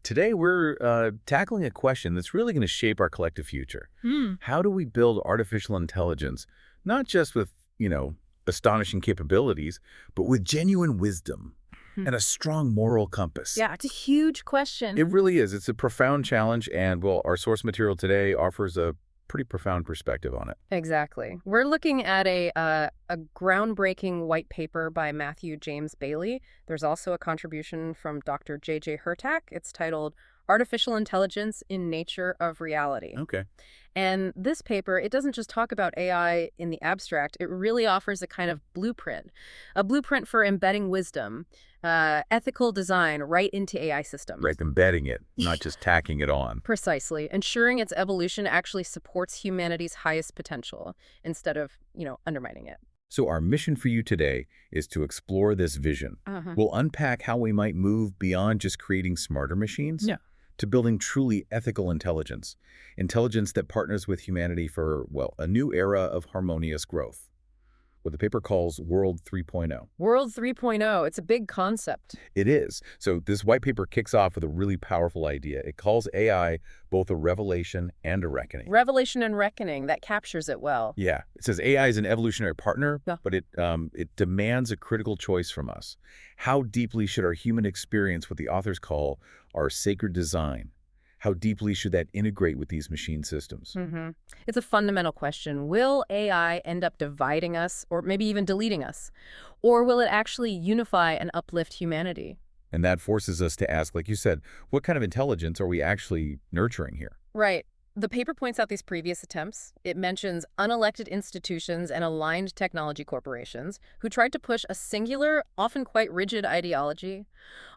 Today we're tackling a question that's really going to shape our collective future. Hmm. How do we build artificial intelligence, not just with, astonishing capabilities, but with genuine wisdom Hmm. and a strong moral compass? Yeah, it's a huge question. It really is. It's a profound challenge, and, well, our source material today offers a pretty profound perspective on it. Exactly. We're looking at a groundbreaking white paper by Matthew James Bailey. There's also a contribution from Dr. J.J. Hurtak. It's titled Artificial Intelligence in Nature of Reality. Okay. And this paper, it doesn't just talk about AI in the abstract. It really offers a kind of a blueprint for embedding wisdom, ethical design right into AI systems. Right, embedding it, not just tacking it on. Precisely, ensuring its evolution actually supports humanity's highest potential instead of, undermining it. So our mission for you today is to explore this vision. Uh-huh. We'll unpack how we might move beyond just creating smarter machines to building truly ethical intelligence. Intelligence that partners with humanity for, well, a new era of harmonious growth. What the paper calls World 3.0. World 3.0, it's a big concept. It is. So this white paper kicks off with a really powerful idea. It calls AI both a revelation and a reckoning. Revelation and reckoning, that captures it well. Yeah. It says AI is an evolutionary partner, Yeah. but it demands a critical choice from us. How deeply should our human experience what the authors call our sacred design? How deeply should that integrate with these machine systems? It's a fundamental question. Will AI end up dividing us or maybe even deleting us? Or will it actually unify and uplift humanity? And that forces us to ask, like you said, what kind of intelligence are we actually nurturing here? Right. The paper points out these previous attempts. It mentions unelected institutions and aligned technology corporations who tried to push a singular, often quite rigid ideology,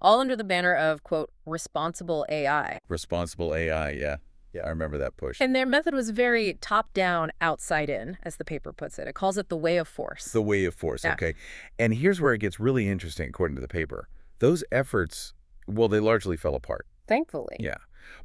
all under the banner of, quote, responsible AI. Responsible AI, yeah. Yeah, I remember that push. And their method was very top-down, outside-in, as the paper puts it. It calls it the way of force. The way of force, Yeah. okay. And here's where it gets really interesting, according to the paper. Those efforts, well, they largely fell apart. Thankfully. Yeah.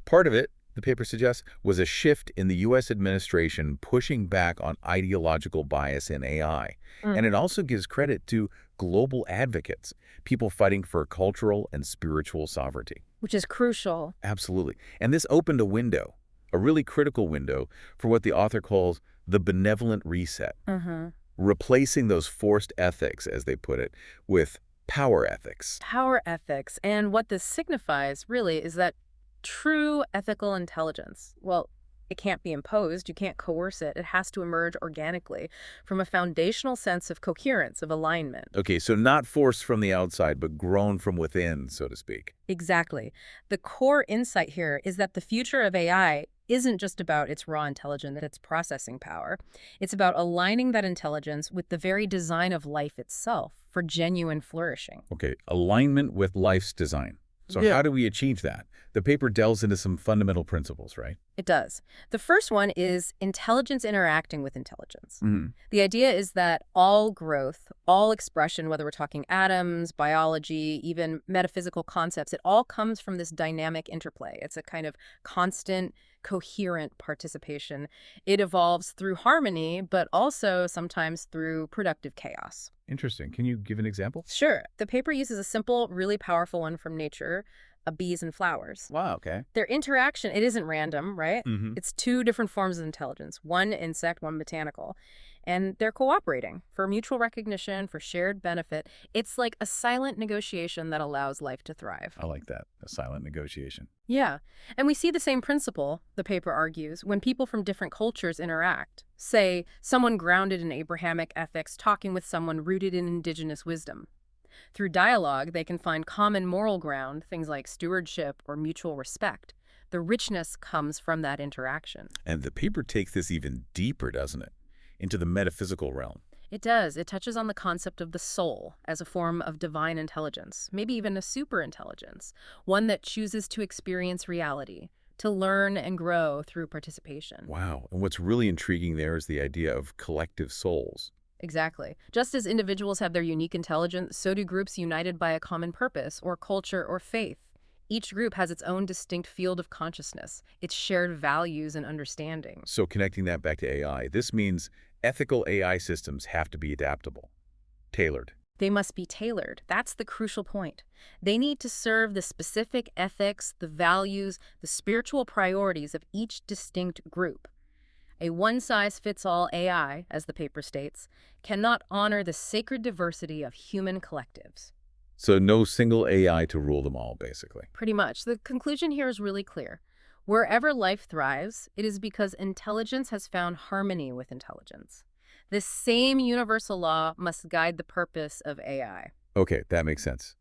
Part of it, the paper suggests, was a shift in the U.S. administration pushing back on ideological bias in AI. And it also gives credit to global advocates, people fighting for cultural and spiritual sovereignty. Which is crucial. Absolutely. And this opened a window, a really critical window, for what the author calls the benevolent reset, replacing those forced ethics, as they put it, with power ethics. Power ethics. And what this signifies, really, is that true ethical intelligence, well, it can't be imposed. You can't coerce it. It has to emerge organically from a foundational sense of coherence, of alignment. Okay, so not forced from the outside, but grown from within, so to speak. Exactly. The core insight here is that the future of AI isn't just about its raw intelligence and its processing power. It's about aligning that intelligence with the very design of life itself for genuine flourishing. Okay, alignment with life's design. So Yeah. how do we achieve that? The paper delves into some fundamental principles, right? It does. The first one is intelligence interacting with intelligence. The idea is that all growth, all expression, whether we're talking atoms, biology, even metaphysical concepts, it all comes from this dynamic interplay. It's a kind of constant, coherent participation. It evolves through harmony, but also sometimes through productive chaos. Interesting. Can you give an example? Sure. The paper uses a simple, really powerful one from nature, bees and flowers. Wow, okay. Their interaction, it isn't random, right? Mm-hmm. It's two different forms of intelligence, one insect, one botanical. And they're cooperating for mutual recognition, for shared benefit. It's like a silent negotiation that allows life to thrive. I like that, a silent negotiation. Yeah. And we see the same principle, the paper argues, when people from different cultures interact. Say, someone grounded in Abrahamic ethics talking with someone rooted in indigenous wisdom. Through dialogue, they can find common moral ground, things like stewardship or mutual respect. The richness comes from that interaction. And the paper takes this even deeper, doesn't it? Into the metaphysical realm. It does. It touches on the concept of the soul as a form of divine intelligence, maybe even a superintelligence, one that chooses to experience reality, to learn and grow through participation. Wow. And what's really intriguing there is the idea of collective souls. Exactly. Just as individuals have their unique intelligence, so do groups united by a common purpose or culture or faith. Each group has its own distinct field of consciousness, its shared values and understanding. So connecting that back to AI, this means ethical AI systems have to be adaptable, tailored. They must be tailored. That's the crucial point. They need to serve the specific ethics, the values, the spiritual priorities of each distinct group. A one-size-fits-all AI, as the paper states, cannot honor the sacred diversity of human collectives. So no single AI to rule them all, basically. Pretty much. The conclusion here is really clear. Wherever life thrives, it is because intelligence has found harmony with intelligence. This same universal law must guide the purpose of AI. Okay, that makes sense.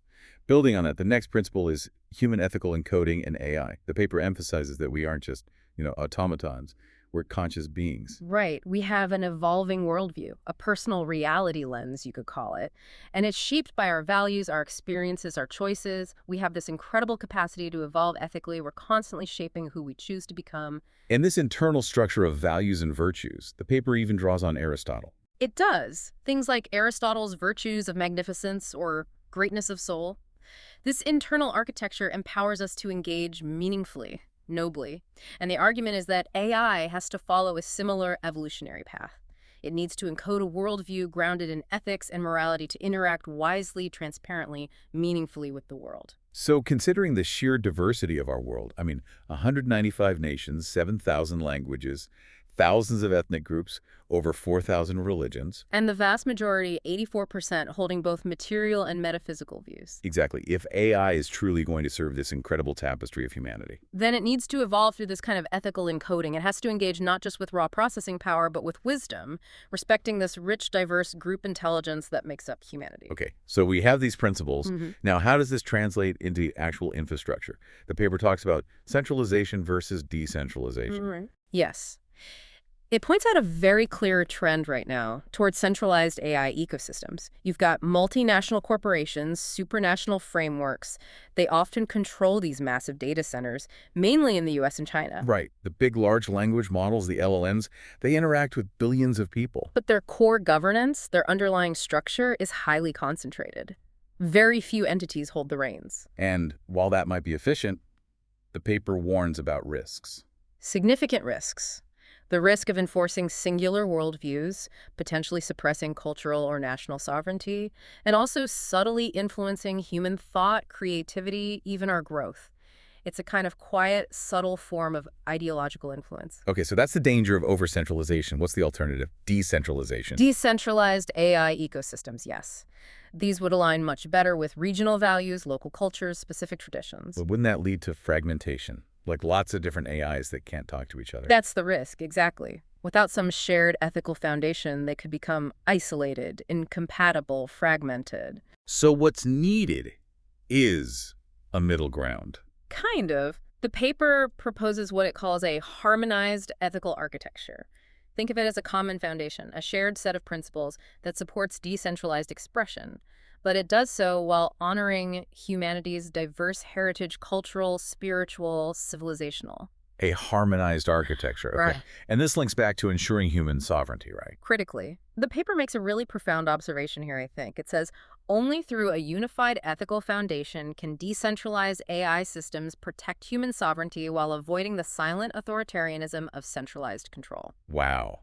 Building on that, the next principle is human ethical encoding in AI. The paper emphasizes that we aren't just, automatons. We're conscious beings. Right. We have an evolving worldview, a personal reality lens, you could call it. And it's shaped by our values, our experiences, our choices. We have this incredible capacity to evolve ethically. We're constantly shaping who we choose to become. And this internal structure of values and virtues, the paper even draws on Aristotle. It does. Things like Aristotle's virtues of magnificence or greatness of soul. This internal architecture empowers us to engage meaningfully, nobly. And the argument is that AI has to follow a similar evolutionary path. It needs to encode a worldview grounded in ethics and morality to interact wisely, transparently, meaningfully with the world. So considering the sheer diversity of our world, 195 nations, 7,000 languages, thousands of ethnic groups, over 4,000 religions. And the vast majority, 84%, holding both material and metaphysical views. Exactly. If AI is truly going to serve this incredible tapestry of humanity, Then it needs to evolve through this kind of ethical encoding. It has to engage not just with raw processing power, but with wisdom, respecting this rich, diverse group intelligence that makes up humanity. okay, so we have these principles. Now, how does this translate into actual infrastructure? The paper talks about centralization versus decentralization. Right. Yes. It points out a very clear trend right now towards centralized AI ecosystems. You've got multinational corporations, supranational frameworks. They often control these massive data centers, mainly in the US and China. Right. The big large language models, the LLMs, they interact with billions of people. But their core governance, their underlying structure, is highly concentrated. Very few entities hold the reins. And while that might be efficient, the paper warns about risks. Significant risks. The risk of enforcing singular worldviews, potentially suppressing cultural or national sovereignty, and also subtly influencing human thought, creativity, even our growth. It's a kind of quiet, subtle form of ideological influence. Okay, so that's the danger of over-centralization. What's the alternative? Decentralization. Decentralized AI ecosystems, yes. These would align much better with regional values, local cultures, specific traditions. But wouldn't that lead to fragmentation? Like lots of different AIs that can't talk to each other. That's the risk, exactly. Without some shared ethical foundation, they could become isolated, incompatible, fragmented. So what's needed is a middle ground. Kind of. The paper proposes what it calls a harmonized ethical architecture. Think of it as a common foundation, a shared set of principles that supports decentralized expression. But it does so while honoring humanity's diverse heritage, cultural, spiritual, civilizational. A harmonized architecture. Okay. Right. And this links back to ensuring human sovereignty, right? Critically, the paper makes a really profound observation here, I think. It says, only through a unified ethical foundation can decentralized AI systems protect human sovereignty while avoiding the silent authoritarianism of centralized control. Wow.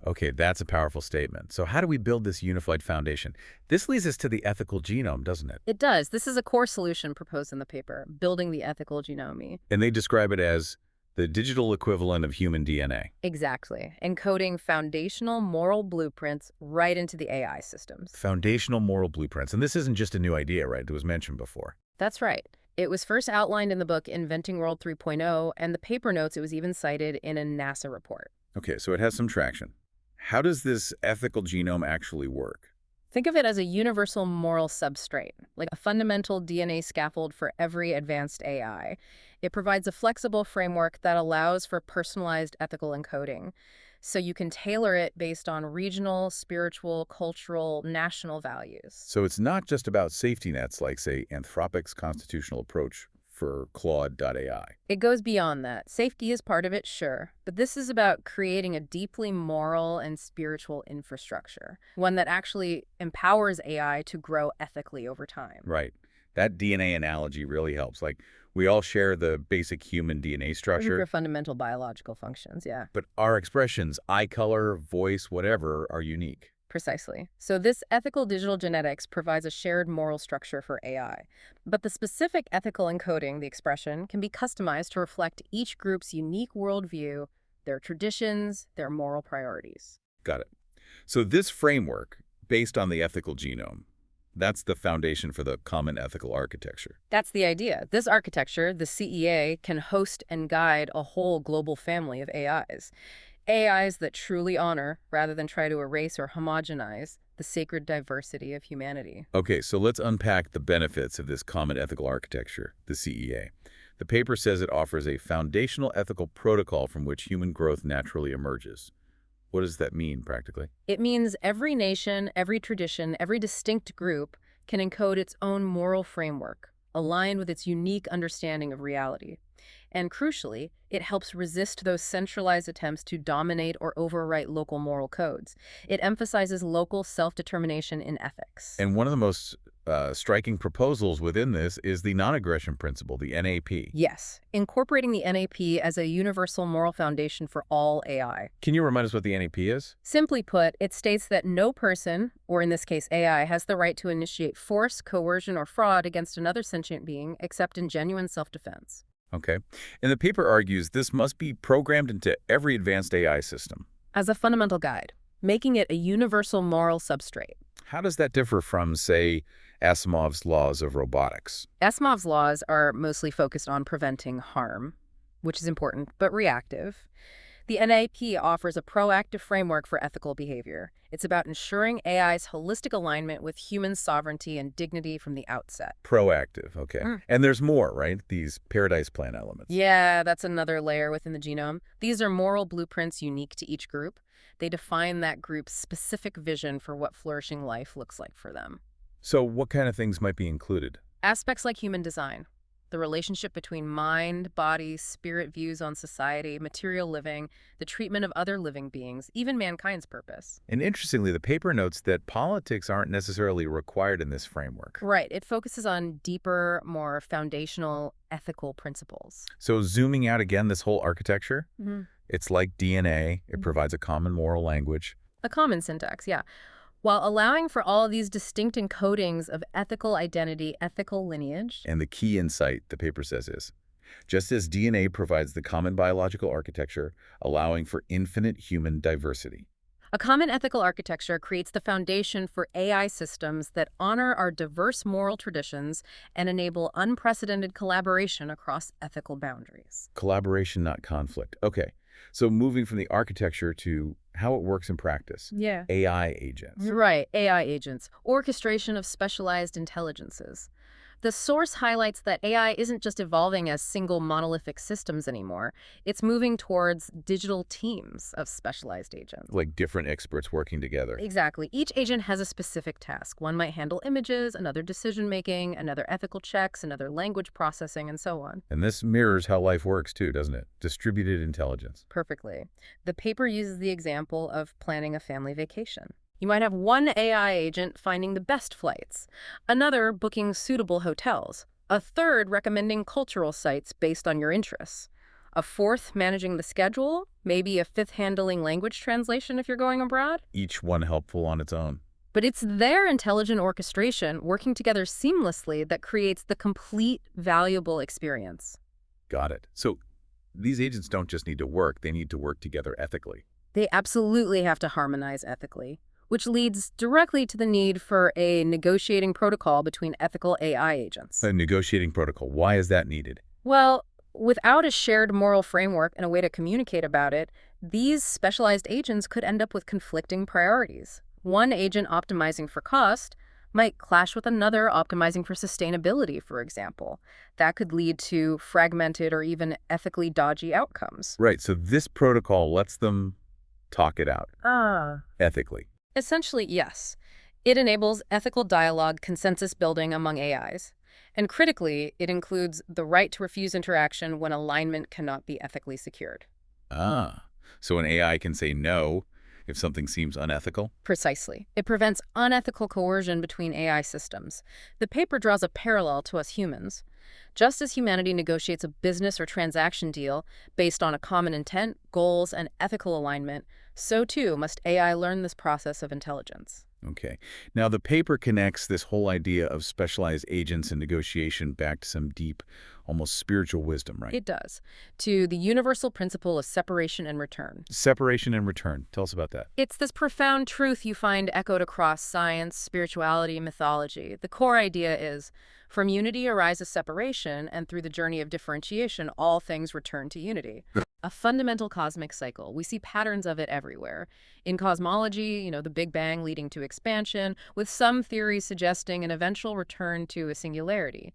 Okay, that's a powerful statement. So how do we build this unified foundation? This leads us to the ethical genome, doesn't it? It does. This is a core solution proposed in the paper, building the ethical genome. And they describe it as the digital equivalent of human DNA. Exactly. Encoding foundational moral blueprints right into the AI systems. Foundational moral blueprints. And this isn't just a new idea, right? It was mentioned before. That's right. It was first outlined in the book Inventing World 3.0, and the paper notes it was even cited in a NASA report. Okay, so it has some traction. How does this ethical genome actually work? Think of it as a universal moral substrate, like a fundamental DNA scaffold for every advanced AI. It provides a flexible framework that allows for personalized ethical encoding. So you can tailor it based on regional, spiritual, cultural, national values. So it's not just about safety nets like, say, Anthropic's constitutional approach for Claude.ai. It goes beyond that. Safety is part of it, sure, but this is about creating a deeply moral and spiritual infrastructure, one that actually empowers AI to grow ethically over time. Right. That DNA analogy really helps. Like, we all share the basic human DNA structure. For fundamental biological functions, yeah. But our expressions, eye color, voice, whatever, are unique. Precisely. So this ethical digital genetics provides a shared moral structure for AI. But the specific ethical encoding, the expression, can be customized to reflect each group's unique worldview, their traditions, their moral priorities. Got it. So this framework, based on the ethical genome, that's the foundation for the common ethical architecture. That's the idea. This architecture, the CEA, can host and guide a whole global family of AIs. AIs that truly honor, rather than try to erase or homogenize, the sacred diversity of humanity. Okay, so let's unpack the benefits of this common ethical architecture, the CEA. The paper says it offers a foundational ethical protocol from which human growth naturally emerges. What does that mean, practically? It means every nation, every tradition, every distinct group can encode its own moral framework, aligned with its unique understanding of reality. And crucially, it helps resist those centralized attempts to dominate or overwrite local moral codes. It emphasizes local self-determination in ethics. And one of the most striking proposals within this is the non-aggression principle, the NAP. Yes, incorporating the NAP as a universal moral foundation for all AI. Can you remind us what the NAP is? Simply put, it states that no person, or in this case AI, has the right to initiate force, coercion, or fraud against another sentient being except in genuine self-defense. Okay. And the paper argues this must be programmed into every advanced AI system. As a fundamental guide, making it a universal moral substrate. How does that differ from, say, Asimov's laws of robotics? Asimov's laws are mostly focused on preventing harm, which is important, but reactive. The NAP offers a proactive framework for ethical behavior. It's about ensuring AI's holistic alignment with human sovereignty and dignity from the outset. Proactive, okay. And there's more, right? These paradise plan elements. Yeah, that's another layer within the genome. These are moral blueprints unique to each group. They define that group's specific vision for what flourishing life looks like for them. So what kind of things might be included? Aspects like human design, the relationship between mind, body, spirit views on society, material living, the treatment of other living beings, even mankind's purpose. And interestingly, the paper notes that politics aren't necessarily required in this framework. Right. It focuses on deeper, more foundational ethical principles. So zooming out again, this whole architecture, it's like DNA. It provides a common moral language. A common syntax, yeah. While allowing for all of these distinct encodings of ethical identity, ethical lineage. And the key insight, the paper says, is just as DNA provides the common biological architecture, allowing for infinite human diversity. A common ethical architecture creates the foundation for AI systems that honor our diverse moral traditions and enable unprecedented collaboration across ethical boundaries. Collaboration, not conflict. Okay, so moving from the architecture to how it works in practice. Yeah. AI agents. Right, AI agents, orchestration of specialized intelligences. The source highlights that AI isn't just evolving as single monolithic systems anymore. It's moving towards digital teams of specialized agents. Like different experts working together. Exactly. Each agent has a specific task. One might handle images, another decision-making, another ethical checks, another language processing, and so on. And this mirrors how life works too, doesn't it? Distributed intelligence. Perfectly. The paper uses the example of planning a family vacation. You might have one AI agent finding the best flights, another booking suitable hotels, a third recommending cultural sites based on your interests, a fourth managing the schedule, maybe a fifth handling language translation if you're going abroad. Each one helpful on its own. But it's their intelligent orchestration working together seamlessly that creates the complete, valuable experience. Got it. So these agents don't just need to work, they need to work together ethically. They absolutely have to harmonize ethically, which leads directly to the need for a negotiating protocol between ethical AI agents. A negotiating protocol. Why is that needed? Well, without a shared moral framework and a way to communicate about it, these specialized agents could end up with conflicting priorities. One agent optimizing for cost might clash with another optimizing for sustainability, for example. That could lead to fragmented or even ethically dodgy outcomes. Right, so this protocol lets them talk it out. Ethically. Essentially, yes. It enables ethical dialogue, consensus building among AIs. And critically, it includes the right to refuse interaction when alignment cannot be ethically secured. So an AI can say no if something seems unethical? Precisely. It prevents unethical coercion between AI systems. The paper draws a parallel to us humans. Just as humanity negotiates a business or transaction deal based on a common intent, goals, and ethical alignment, so too must AI learn this process of intelligence. Okay. Now, the paper connects this whole idea of specialized agents and negotiation back to some deep, almost spiritual wisdom, right? It does. To the universal principle of separation and return. Separation and return. Tell us about that. It's this profound truth you find echoed across science, spirituality, mythology. The core idea is, from unity arises separation, and through the journey of differentiation, all things return to unity. A fundamental cosmic cycle. We see patterns of it everywhere. In cosmology, the Big Bang leading to expansion, with some theories suggesting an eventual return to a singularity.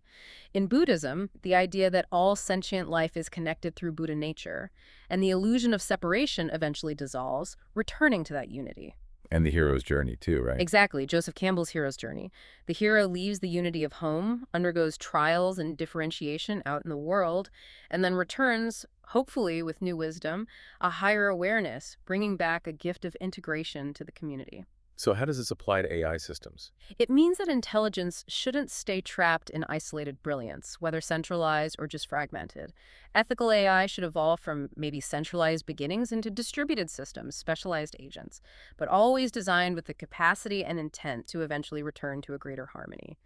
In Buddhism, the idea that all sentient life is connected through Buddha nature, and the illusion of separation eventually dissolves, returning to that unity. And the hero's journey, too, right? Exactly, Joseph Campbell's hero's journey. The hero leaves the unity of home, undergoes trials and differentiation out in the world, and then returns, hopefully with new wisdom, a higher awareness, bringing back a gift of integration to the community. So how does this apply to AI systems? It means that intelligence shouldn't stay trapped in isolated brilliance, whether centralized or just fragmented. Ethical AI should evolve from maybe centralized beginnings into distributed systems, specialized agents, but always designed with the capacity and intent to eventually return to a greater harmony,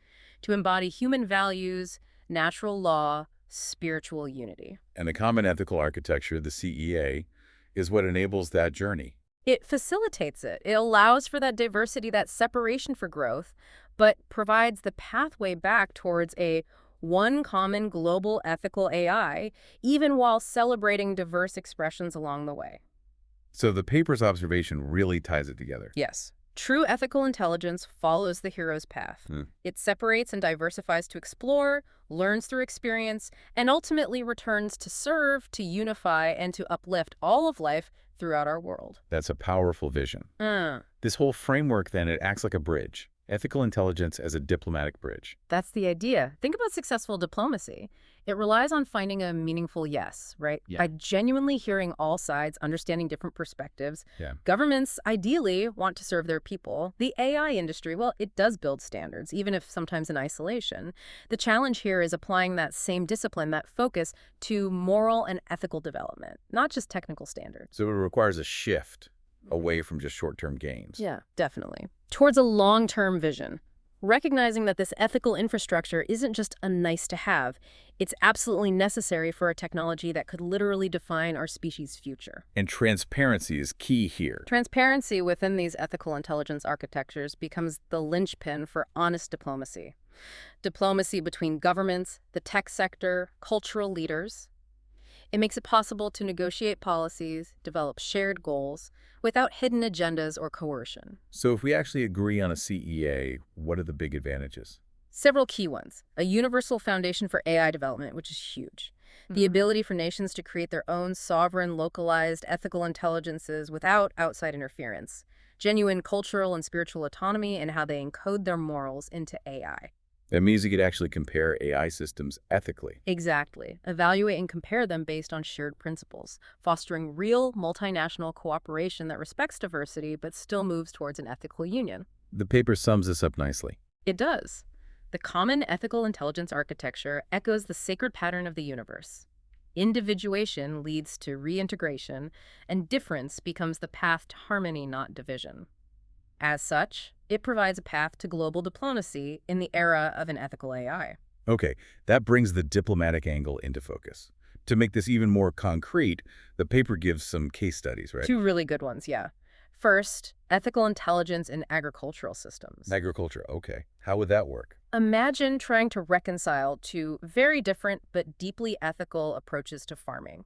to embody human values, natural law, spiritual unity. And the Common Ethical Architecture, the CEA, is what enables that journey. It facilitates it. It allows for that diversity, that separation for growth, but provides the pathway back towards a one common global ethical AI, even while celebrating diverse expressions along the way. So the paper's observation really ties it together. Yes. True ethical intelligence follows the hero's path. It separates and diversifies to explore, learns through experience, and ultimately returns to serve, to unify, and to uplift all of life throughout our world. That's a powerful vision. This whole framework, then, it acts like a bridge. Ethical intelligence as a diplomatic bridge. That's the idea. Think about successful diplomacy. It relies on finding a meaningful yes, right? Yeah. By genuinely hearing all sides, understanding different perspectives. Yeah. Governments ideally want to serve their people. The AI industry, well, it does build standards, even if sometimes in isolation. The challenge here is applying that same discipline, that focus, to moral and ethical development, not just technical standards. So it requires a shift away from just short-term gains. Yeah, definitely. Towards a long-term vision. Recognizing that this ethical infrastructure isn't just a nice-to-have, it's absolutely necessary for a technology that could literally define our species' future. And transparency is key here. Transparency within these ethical intelligence architectures becomes the linchpin for honest diplomacy. Diplomacy between governments, the tech sector, cultural leaders. It makes it possible to negotiate policies, develop shared goals, without hidden agendas or coercion. So if we actually agree on a CEA, what are the big advantages? Several key ones. A universal foundation for AI development, which is huge. The ability for nations to create their own sovereign, localized, ethical intelligences without outside interference. Genuine cultural and spiritual autonomy in how they encode their morals into AI. That means you could actually compare AI systems ethically. Exactly. Evaluate and compare them based on shared principles, fostering real multinational cooperation that respects diversity but still moves towards an ethical union. The paper sums this up nicely. It does. The common ethical intelligence architecture echoes the sacred pattern of the universe. Individuation leads to reintegration, and difference becomes the path to harmony, not division. As such, it provides a path to global diplomacy in the era of an ethical AI. Okay, that brings the diplomatic angle into focus. To make this even more concrete, the paper gives some case studies, right? Two really good ones, yeah. First, ethical intelligence in agricultural systems. Agriculture, okay. How would that work? Imagine trying to reconcile two very different but deeply ethical approaches to farming.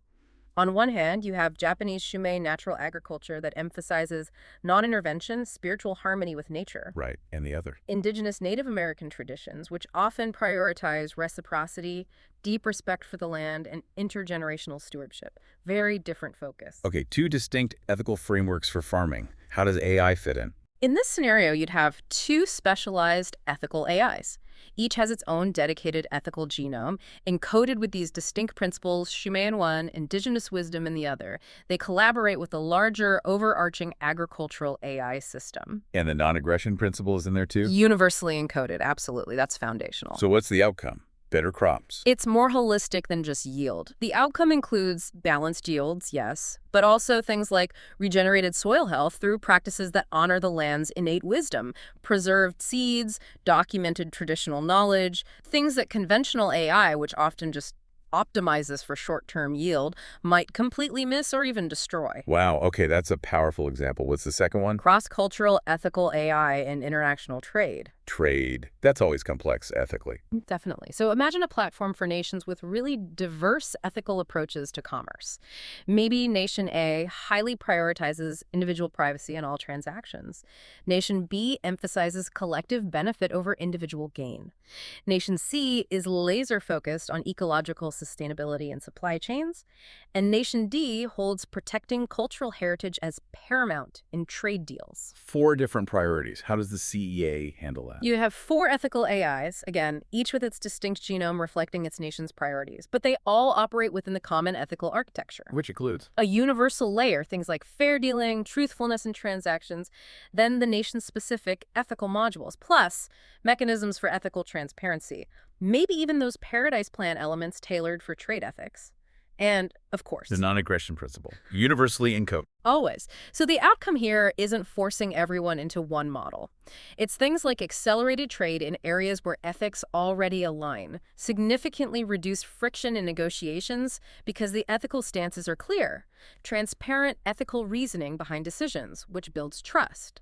On one hand, you have Japanese Shumei natural agriculture that emphasizes non-intervention, spiritual harmony with nature. Right, and the other? Indigenous Native American traditions, which often prioritize reciprocity, deep respect for the land, and intergenerational stewardship. Very different focus. Okay, two distinct ethical frameworks for farming. How does AI fit in? In this scenario, you'd have two specialized ethical AIs. Each has its own dedicated ethical genome, encoded with these distinct principles, Shumei in one, indigenous wisdom in the other. They collaborate with a larger, overarching agricultural AI system. And the non-aggression principle is in there too? Universally encoded, absolutely. That's foundational. So what's the outcome? Better crops. It's more holistic than just yield. The outcome includes balanced yields, yes, but also things like regenerated soil health through practices that honor the land's innate wisdom, preserved seeds, documented traditional knowledge, things that conventional AI, which often just optimizes for short-term yield, might completely miss or even destroy. Wow, okay, that's a powerful example. What's the second one? Cross-cultural ethical AI and international trade. Trade. That's always complex ethically. Definitely. So imagine a platform for nations with really diverse ethical approaches to commerce. Maybe Nation A highly prioritizes individual privacy in all transactions. Nation B emphasizes collective benefit over individual gain. Nation C is laser focused on ecological sustainability and supply chains. And Nation D holds protecting cultural heritage as paramount in trade deals. 4 different priorities. How does the CEA handle that? You have 4 ethical AIs, again, each with its distinct genome reflecting its nation's priorities, but they all operate within the common ethical architecture. Which includes? A universal layer, things like fair dealing, truthfulness in transactions, then the nation-specific ethical modules, plus mechanisms for ethical transparency, maybe even those Paradise Plan elements tailored for trade ethics. And, of course, The non-aggression principle. Universally in code. always. So the outcome here isn't forcing everyone into one model. It's things like accelerated trade in areas where ethics already align, significantly reduce friction in negotiations because the ethical stances are clear, transparent ethical reasoning behind decisions, which builds trust.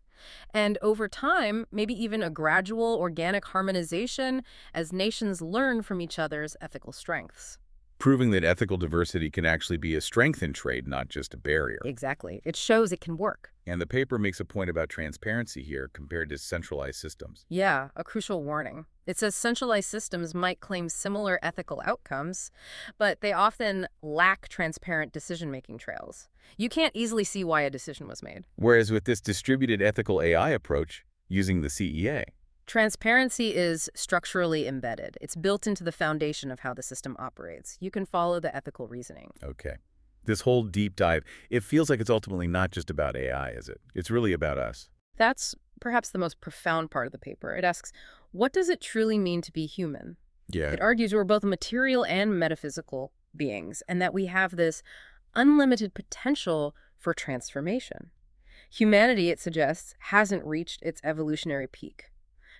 And over time, maybe even a gradual organic harmonization as nations learn from each other's ethical strengths. Proving that ethical diversity can actually be a strength in trade, not just a barrier. Exactly. It shows it can work. And the paper makes a point about transparency here compared to centralized systems. Yeah, a crucial warning. It says centralized systems might claim similar ethical outcomes, but they often lack transparent decision-making trails. You can't easily see why a decision was made. Whereas with this distributed ethical AI approach, using the CEA, Transparency is structurally embedded. It's built into the foundation of how the system operates. You can follow the ethical reasoning. okay. This whole deep dive, it feels like it's ultimately not just about AI, is it? It's really about us. That's perhaps the most profound part of the paper. It asks, what does it truly mean to be human? Yeah. It argues we're both material and metaphysical beings, and that we have this unlimited potential for transformation. Humanity, it suggests, hasn't reached its evolutionary peak.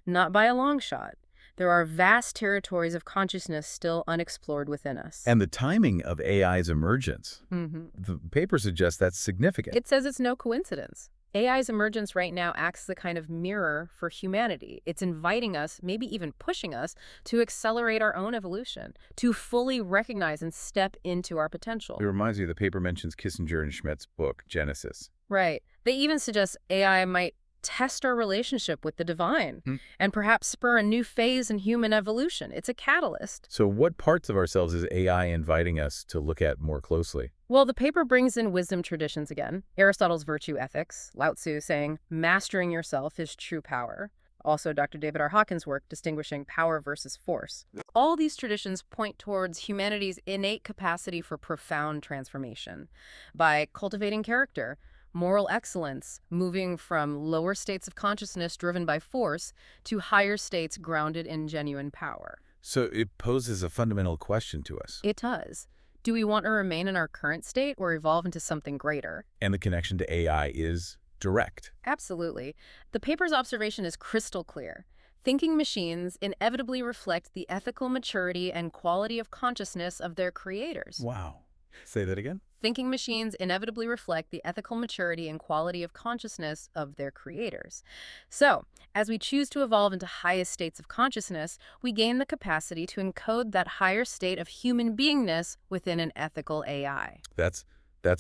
Not by a long shot. There are vast territories of consciousness still unexplored within us. And the timing of AI's emergence, the paper suggests that's significant. It says it's no coincidence. AI's emergence right now acts as a kind of mirror for humanity. It's inviting us, maybe even pushing us, to accelerate our own evolution, to fully recognize and step into our potential. It reminds me, the paper mentions Kissinger and Schmidt's book, Genesis. Right. They even suggest AI might test our relationship with the divine and perhaps spur a new phase in human evolution. It's a catalyst. So what parts of ourselves is AI inviting us to look at more closely? Well, the paper brings in wisdom traditions again. Aristotle's virtue ethics, Lao Tzu saying, mastering yourself is true power. Also, Dr. David R. Hawkins' work distinguishing power versus force. All these traditions point towards humanity's innate capacity for profound transformation by cultivating character, moral excellence, moving from lower states of consciousness driven by force to higher states grounded in genuine power. So it poses a fundamental question to us. It does. Do we want to remain in our current state or evolve into something greater? And the connection to AI is direct. Absolutely. The paper's observation is crystal clear. Thinking machines inevitably reflect the ethical maturity and quality of consciousness of their creators. Wow. Say that again? Thinking machines inevitably reflect the ethical maturity and quality of consciousness of their creators. So, as we choose to evolve into highest states of consciousness, we gain the capacity to encode that higher state of human beingness within an ethical AI. That's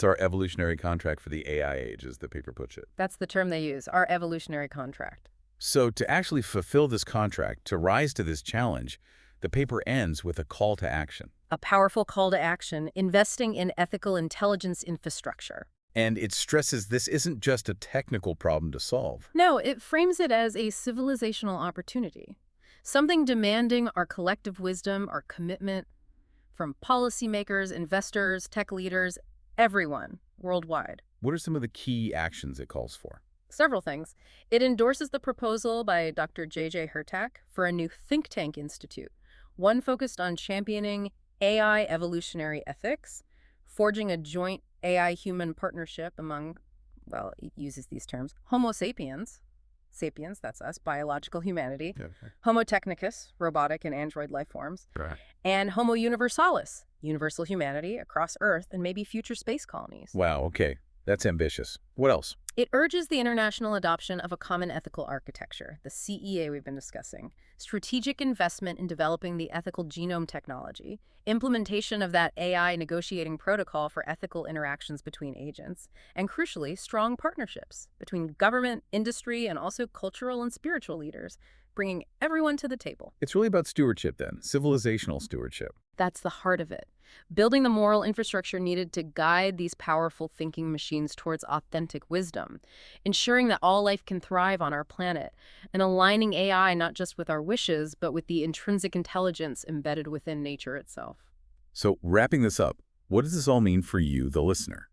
our evolutionary contract for the AI age, as the paper puts it. That's the term they use, our evolutionary contract. So to actually fulfill this contract, to rise to this challenge, the paper ends with a call to action. A powerful call to action, investing in ethical intelligence infrastructure. And it stresses this isn't just a technical problem to solve. No, it frames it as a civilizational opportunity. Something demanding our collective wisdom, our commitment from policymakers, investors, tech leaders, everyone worldwide. What are some of the key actions it calls for? Several things. It endorses the proposal by Dr. J.J. Hurtak for a new think tank institute, One focused on championing AI evolutionary ethics, forging a joint AI-human partnership among, well, it uses these terms, Homo sapiens, sapiens, that's us, biological humanity, Yeah, okay. Homo technicus, robotic and android life forms, Right. and Homo universalis, universal humanity across Earth and maybe future space colonies. Wow, okay. That's ambitious. What else? It urges the international adoption of a common ethical architecture, the CEA we've been discussing, strategic investment in developing the ethical genome technology, implementation of that AI negotiating protocol for ethical interactions between agents, and crucially, strong partnerships between government, industry, and also cultural and spiritual leaders, bringing everyone to the table. It's really about stewardship then, civilizational stewardship. That's the heart of it. Building the moral infrastructure needed to guide these powerful thinking machines towards authentic wisdom, ensuring that all life can thrive on our planet, and aligning AI not just with our wishes, but with the intrinsic intelligence embedded within nature itself. So wrapping this up, what does this all mean for you, the listener?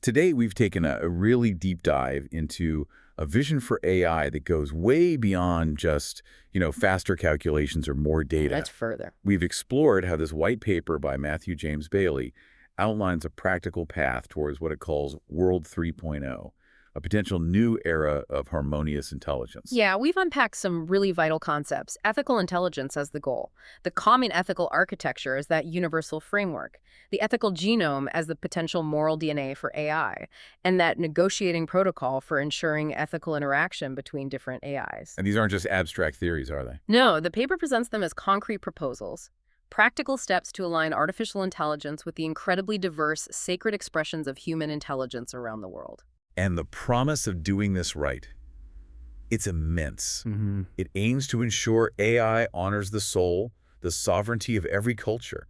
Today, we've taken a really deep dive into a vision for AI that goes way beyond just, faster calculations or more data. That's further. We've explored how this white paper by Matthew James Bailey outlines a practical path towards what it calls World 3.0, a potential new era of harmonious intelligence. Yeah, we've unpacked some really vital concepts. Ethical intelligence as the goal, the common ethical architecture as that universal framework, the ethical genome as the potential moral DNA for AI, and that negotiating protocol for ensuring ethical interaction between different AIs. And these aren't just abstract theories, are they? No, the paper presents them as concrete proposals, practical steps to align artificial intelligence with the incredibly diverse, sacred expressions of human intelligence around the world. And the promise of doing this right, it's immense. It aims to ensure AI honors the soul, the sovereignty of every culture,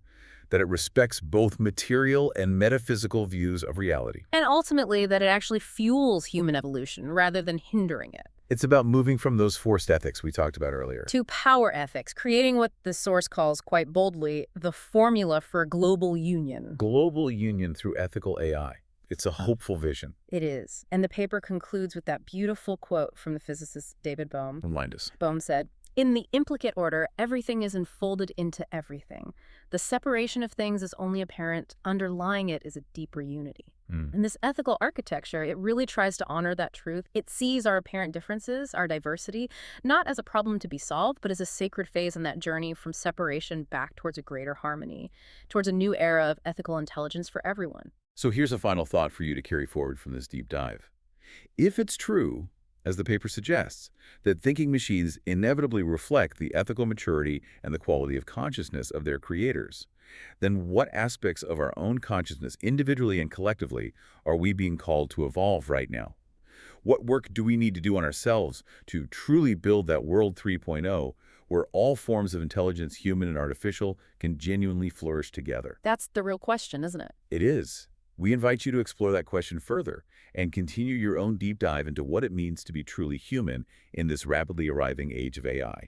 that it respects both material and metaphysical views of reality. And ultimately, that it actually fuels human evolution rather than hindering it. It's about moving from those forced ethics we talked about earlier. To power ethics, creating what the source calls quite boldly the formula for global union. Global union through ethical AI. It's a hopeful vision. It is. And the paper concludes with that beautiful quote from the physicist David Bohm. Remind us. Bohm said, "In the implicate order, everything is enfolded into everything. The separation of things is only apparent. Underlying it is a deeper unity." And this ethical architecture, it really tries to honor that truth. It sees our apparent differences, our diversity, not as a problem to be solved, but as a sacred phase in that journey from separation back towards a greater harmony, towards a new era of ethical intelligence for everyone. So here's a final thought for you to carry forward from this deep dive. If it's true, as the paper suggests, that thinking machines inevitably reflect the ethical maturity and the quality of consciousness of their creators, then what aspects of our own consciousness, individually and collectively, are we being called to evolve right now? What work do we need to do on ourselves to truly build that World 3.0 where all forms of intelligence, human and artificial, can genuinely flourish together? That's the real question, isn't it? It is. We invite you to explore that question further and continue your own deep dive into what it means to be truly human in this rapidly arriving age of AI.